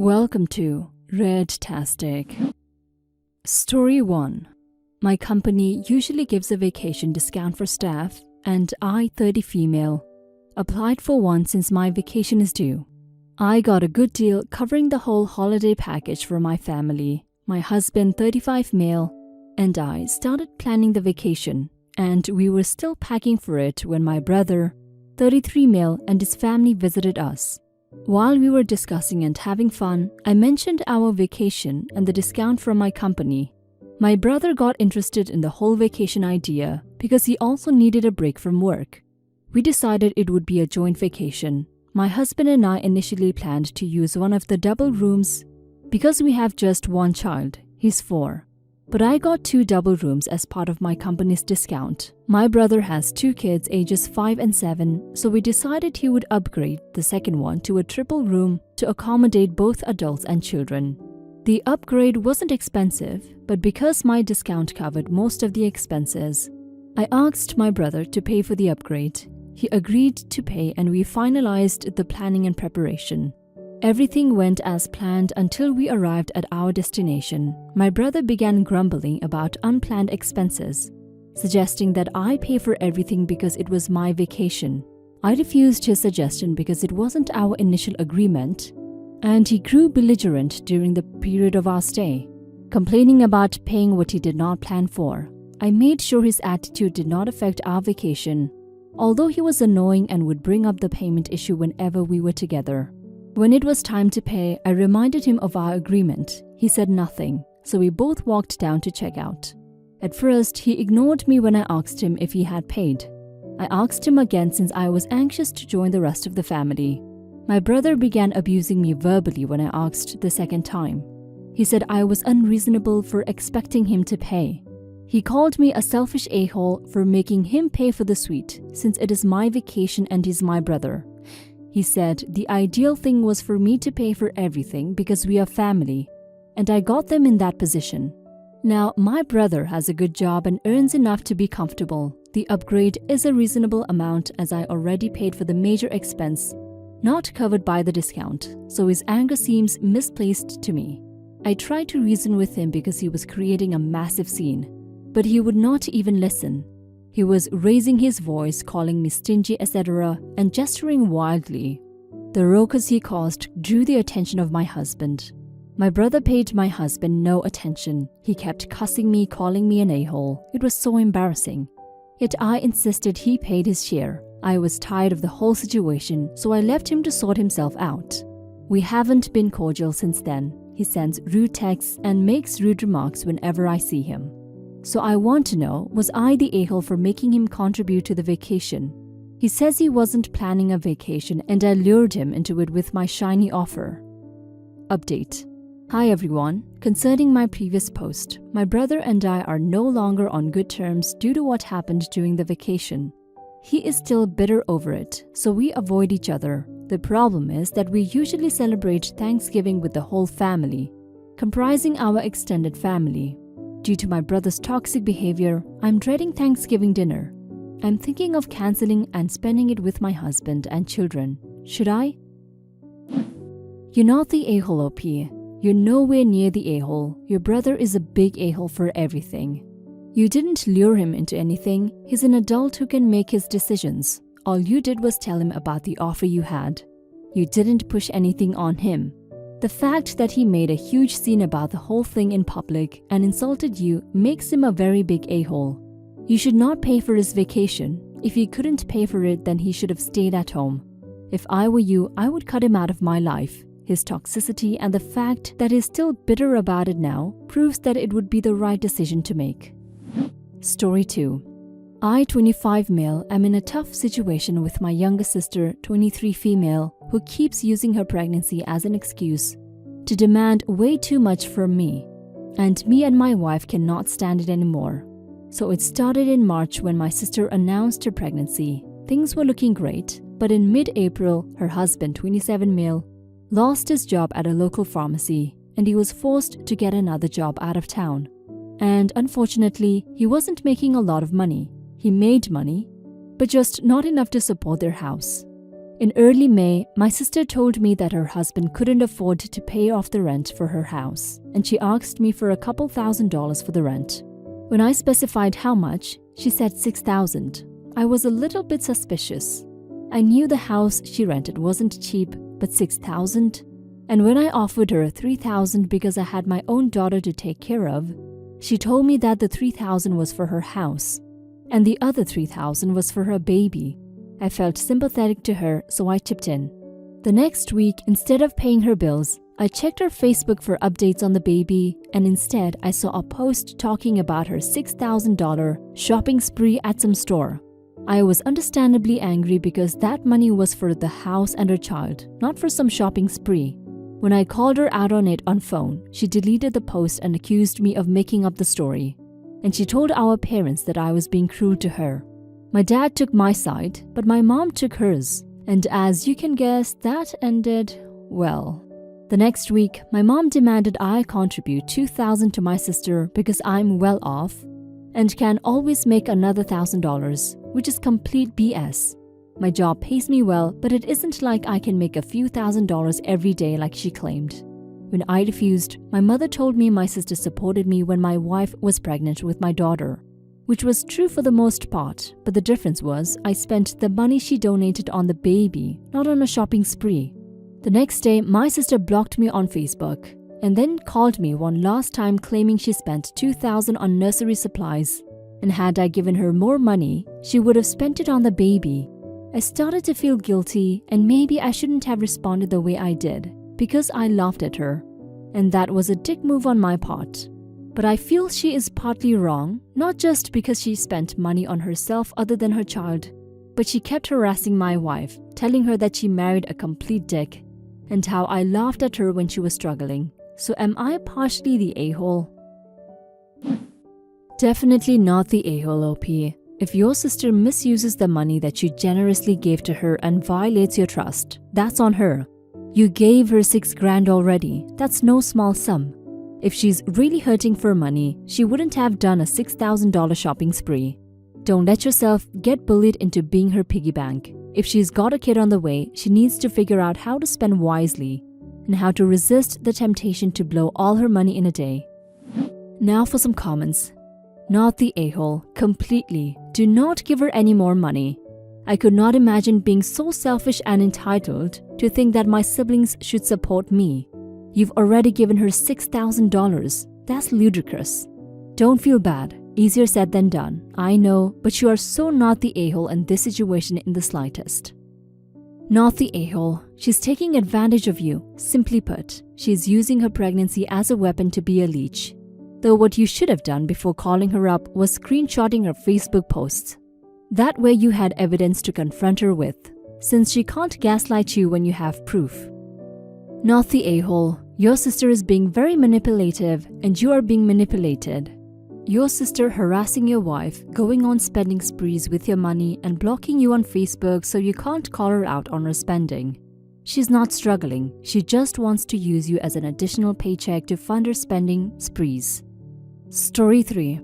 Welcome to Redtastic. Story 1. My company usually gives a vacation discount for staff, and I, 30 female, applied for one since my vacation is due. I got a good deal covering the whole holiday package for my family. My husband, 35 male, and I started planning the vacation, and we were still packing for it when my brother, 33 male, and his family visited us. While we were discussing and having fun, I mentioned our vacation and the discount from my company. My brother got interested in the whole vacation idea because he also needed a break from work. We decided it would be a joint vacation. My husband and I initially planned to use one of the double rooms because we have just one child, he's 4. But I got 2 double rooms as part of my company's discount. My brother has 2 kids ages 5 and 7, so we decided he would upgrade the second one to a triple room to accommodate both adults and children. The upgrade wasn't expensive, but because my discount covered most of the expenses, I asked my brother to pay for the upgrade. He agreed to pay and we finalized the planning and preparation. Everything went as planned until we arrived at our destination. My brother began grumbling about unplanned expenses, suggesting that I pay for everything because it was my vacation. I refused his suggestion because it wasn't our initial agreement, and he grew belligerent during the period of our stay, complaining about paying what he did not plan for. I made sure his attitude did not affect our vacation, although he was annoying and would bring up the payment issue whenever we were together. When it was time to pay, I reminded him of our agreement. He said nothing, so we both walked down to check out. At first, he ignored me when I asked him if he had paid. I asked him again since I was anxious to join the rest of the family. My brother began abusing me verbally when I asked the second time. He said I was unreasonable for expecting him to pay. He called me a selfish a-hole for making him pay for the suite since it is my vacation and he's my brother. He said the ideal thing was for me to pay for everything because we are family, and I got them in that position. Now, my brother has a good job and earns enough to be comfortable. The upgrade is a reasonable amount as I already paid for the major expense, not covered by the discount, so his anger seems misplaced to me. I tried to reason with him because he was creating a massive scene, but he would not even listen. He was raising his voice, calling me stingy, etc., and gesturing wildly. The ruckus he caused drew the attention of my husband. My brother paid my husband no attention. He kept cussing me, calling me an a-hole. It was so embarrassing. Yet I insisted he paid his share. I was tired of the whole situation, so I left him to sort himself out. We haven't been cordial since then. He sends rude texts and makes rude remarks whenever I see him. So I want to know, was I the a-hole for making him contribute to the vacation? He says he wasn't planning a vacation and I lured him into it with my shiny offer. Update. Hi everyone. Concerning my previous post, my brother and I are no longer on good terms due to what happened during the vacation. He is still bitter over it, so we avoid each other. The problem is that we usually celebrate Thanksgiving with the whole family, comprising our extended family. Due to my brother's toxic behavior, I'm dreading Thanksgiving dinner. I'm thinking of canceling and spending it with my husband and children. Should I? You're not the a-hole, OP. You're nowhere near the a-hole. Your brother is a big a-hole for everything. You didn't lure him into anything. He's an adult who can make his decisions. All you did was tell him about the offer you had. You didn't push anything on him. The fact that he made a huge scene about the whole thing in public and insulted you makes him a very big a-hole. You should not pay for his vacation. If he couldn't pay for it, then he should have stayed at home. If I were you, I would cut him out of my life. His toxicity and the fact that he's still bitter about it now proves that it would be the right decision to make. Story 2. I, 25 male, am in a tough situation with my younger sister, 23 female, who keeps using her pregnancy as an excuse to demand way too much from me. And me and my wife cannot stand it anymore. So it started in March when my sister announced her pregnancy. Things were looking great, but in mid-April, her husband, 27 male, lost his job at a local pharmacy and he was forced to get another job out of town. And unfortunately, he wasn't making a lot of money. He made money, but just not enough to support their house. In early May, my sister told me that her husband couldn't afford to pay off the rent for her house, and she asked me for a couple $1,000s for the rent. When I specified how much, she said $6,000. I was a little bit suspicious. I knew the house she rented wasn't cheap, but $6,000? And when I offered her $3,000 because I had my own daughter to take care of, she told me that the $3,000 was for her house, and the other $3,000 was for her baby. I felt sympathetic to her, so I chipped in. The next week, instead of paying her bills, I checked her Facebook for updates on the baby, and instead I saw a post talking about her $6,000 shopping spree at some store. I was understandably angry because that money was for the house and her child, not for some shopping spree. When I called her out on it on phone, she deleted the post and accused me of making up the story. And she told our parents that I was being cruel to her. My dad took my side, but my mom took hers. And as you can guess, that ended well. The next week, my mom demanded I contribute $2,000 to my sister because I'm well off and can always make another $1,000, which is complete BS. My job pays me well, but it isn't like I can make a few $1,000s every day like she claimed. When I refused, my mother told me my sister supported me when my wife was pregnant with my daughter, which was true for the most part, but the difference was I spent the money she donated on the baby, not on a shopping spree. The next day, my sister blocked me on Facebook and then called me one last time claiming she spent $2,000 on nursery supplies, and had I given her more money, she would have spent it on the baby. I started to feel guilty, and maybe I shouldn't have responded the way I did because I laughed at her, and that was a dick move on my part. But I feel she is partly wrong, not just because she spent money on herself other than her child, but she kept harassing my wife, telling her that she married a complete dick, and how I laughed at her when she was struggling. So am I partially the a-hole? Definitely not the a-hole, OP. If your sister misuses the money that you generously gave to her and violates your trust, that's on her. You gave her $6,000 already. That's no small sum. If she's really hurting for money, she wouldn't have done a $6,000 shopping spree. Don't let yourself get bullied into being her piggy bank. If she's got a kid on the way, she needs to figure out how to spend wisely and how to resist the temptation to blow all her money in a day. Now for some comments. Not the a-hole, completely. Do not give her any more money. I could not imagine being so selfish and entitled to think that my siblings should support me. You've already given her $6,000. That's ludicrous. Don't feel bad. Easier said than done. I know, but you are so not the a-hole in this situation in the slightest. Not the a-hole. She's taking advantage of you. Simply put, she's using her pregnancy as a weapon to be a leech. Though what you should have done before calling her up was screenshotting her Facebook posts. That way you had evidence to confront her with, since she can't gaslight you when you have proof. Not the a-hole. Your sister is being very manipulative and you are being manipulated. Your sister harassing your wife, going on spending sprees with your money and blocking you on Facebook so you can't call her out on her spending. She's not struggling, she just wants to use you as an additional paycheck to fund her spending sprees. Story 3.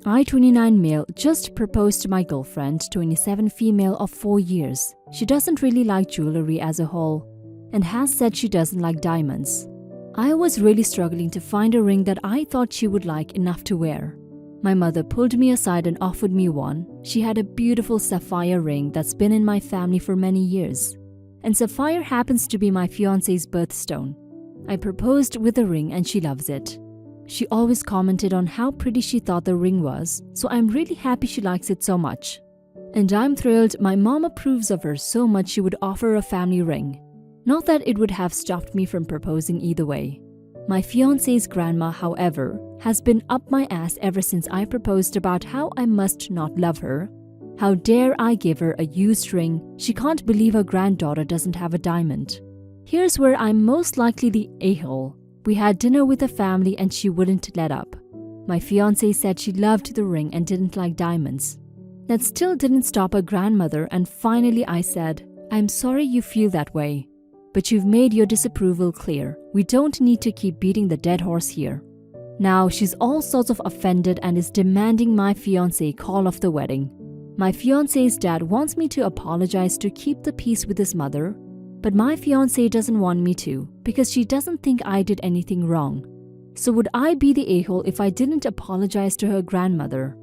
I, 29 male, just proposed to my girlfriend, 27 female of 4 years. She doesn't really like jewelry as a whole and has said she doesn't like diamonds. I was really struggling to find a ring that I thought she would like enough to wear. My mother pulled me aside and offered me one. She had a beautiful sapphire ring that's been in my family for many years. And sapphire happens to be my fiancé's birthstone. I proposed with the ring and she loves it. She always commented on how pretty she thought the ring was, so I'm really happy she likes it so much. And I'm thrilled my mom approves of her so much she would offer a family ring. Not that it would have stopped me from proposing either way. My fiancé's grandma, however, has been up my ass ever since I proposed about how I must not love her. How dare I give her a used ring? She can't believe her granddaughter doesn't have a diamond. Here's where I'm most likely the a-hole. We had dinner with the family and she wouldn't let up. My fiancé said she loved the ring and didn't like diamonds. That still didn't stop her grandmother, and finally I said, "I'm sorry you feel that way. But you've made your disapproval clear. We don't need to keep beating the dead horse here." Now she's all sorts of offended and is demanding my fiancé call off the wedding. My fiancé's dad wants me to apologize to keep the peace with his mother, but my fiancé doesn't want me to because she doesn't think I did anything wrong. So would I be the a-hole if I didn't apologize to her grandmother?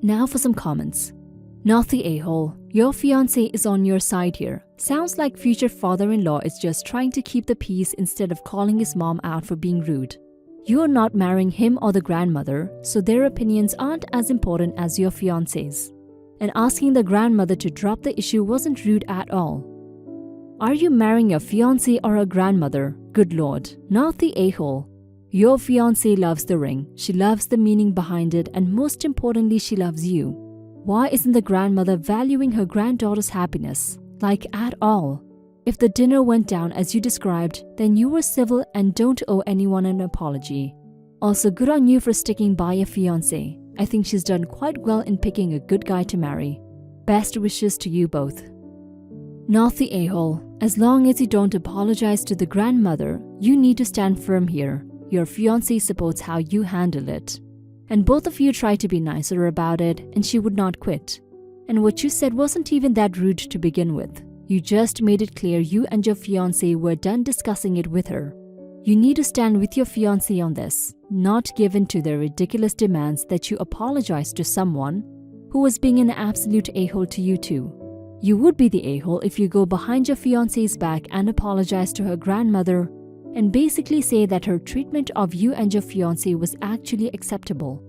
Now for some comments. Not the a-hole. Your fiancé is on your side here. Sounds like future father-in-law is just trying to keep the peace instead of calling his mom out for being rude. You are not marrying him or the grandmother, so their opinions aren't as important as your fiancé's. And asking the grandmother to drop the issue wasn't rude at all. Are you marrying your fiancé or her grandmother? Good Lord, not the a-hole. Your fiancé loves the ring, she loves the meaning behind it, and most importantly, she loves you. Why isn't the grandmother valuing her granddaughter's happiness? Like at all. If the dinner went down as you described, then you were civil and don't owe anyone an apology. Also, good on you for sticking by your fiancé. I think she's done quite well in picking a good guy to marry. Best wishes to you both. Not the a-hole. As long as you don't apologize to the grandmother, you need to stand firm here. Your fiancé supports how you handle it. And both of you try to be nicer about it, and she would not quit. And what you said wasn't even that rude to begin with. You just made it clear you and your fiancé were done discussing it with her. You need to stand with your fiancé on this, not give in to their ridiculous demands that you apologize to someone who was being an absolute a-hole to you too. You would be the a-hole if you go behind your fiancé's back and apologize to her grandmother and basically say that her treatment of you and your fiancé was actually acceptable.